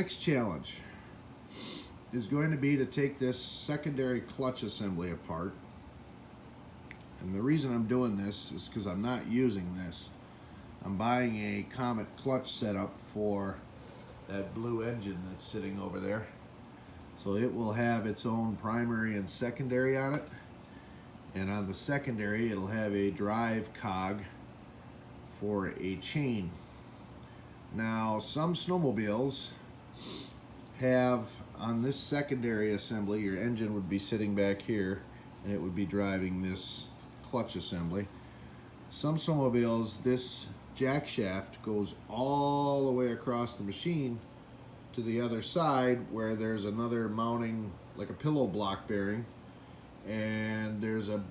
Next challenge is going to be to take this secondary clutch assembly apart. And the reason I'm doing this is because I'm not using this. I'm buying a Comet clutch setup for that blue engine that's sitting over there. So it will have its own primary and secondary on it. And on the secondary, it'll have a drive cog for a chain. Now, some snowmobiles have on this secondary assembly, your engine would be sitting back here and it would be driving this clutch assembly. Some snowmobiles, this jack shaft goes all the way across the machine to the other side where there's another mounting, like a pillow block bearing, and there's a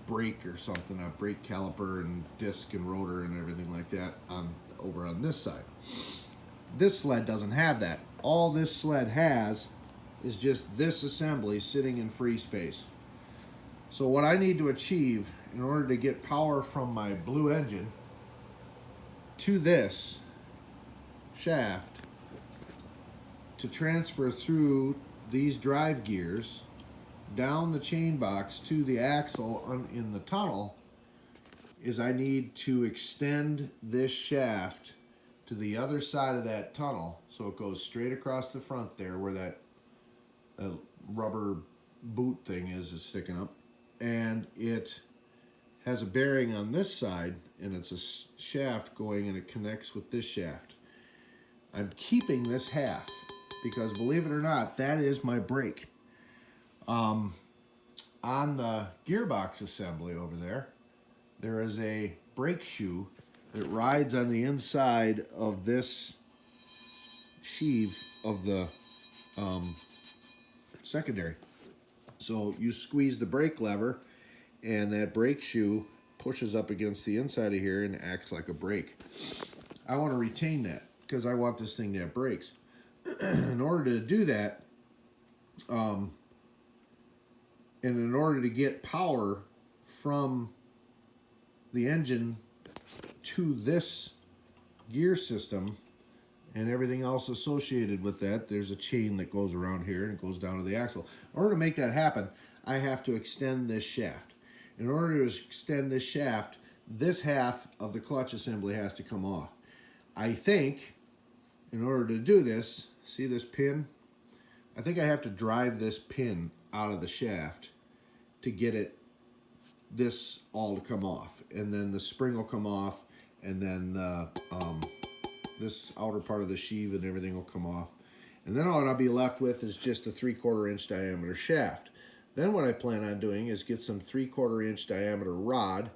brake or something, a brake caliper and disc and rotor and everything like that over on this side. This sled doesn't have that. All this sled has is just this assembly sitting in free space. So what I need to achieve in order to get power from my blue engine to this shaft to transfer through these drive gears down the chain box to the axle in the tunnel is I need to extend this shaft to the other side of that tunnel so it goes straight across the front there where that rubber boot thing is sticking up, and it has a bearing on this side and it's a shaft going and it connects with this shaft. I'm keeping this half because, believe it or not, that is my brake. On the gearbox assembly over there, there is a brake shoe that rides on the inside of this sheave of the secondary. So you squeeze the brake lever and that brake shoe pushes up against the inside of here and acts like a brake. I want to retain that because I want this thing to have brakes. In order to do that, and in order to get power from the engine to this gear system and everything else associated with that, there's a chain that goes around here and it goes down to the axle. In order to make that happen, I have to extend this shaft. In order to extend this shaft, this half of the clutch assembly has to come off. I think in order to do this, see this pin? I think I have to drive this pin out of the shaft to get this all to come off, and then the spring will come off, and then the this outer part of the sheave and everything will come off, and then all I'll be left with is just a 3/4 inch diameter shaft. Then what I plan on doing is get some 3/4 inch diameter rod.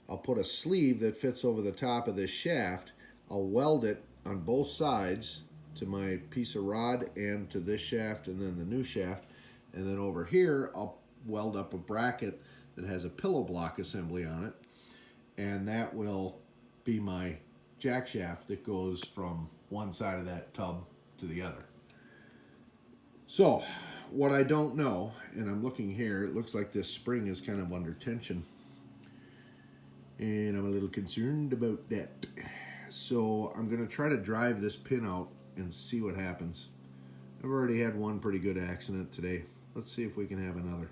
I'll put a sleeve that fits over the top of this shaft. I'll weld it on both sides to my piece of rod and to this shaft and then the new shaft, and then over here I'll weld up a bracket that has a pillow block assembly on it, and that will be my jack shaft that goes from one side of that tub to the other. So what I don't know, and I'm looking here, it looks like this spring is kind of under tension, and I'm a little concerned about that. So I'm going to try to drive this pin out and see what happens. I've already had one pretty good accident today. Let's see if we can have another.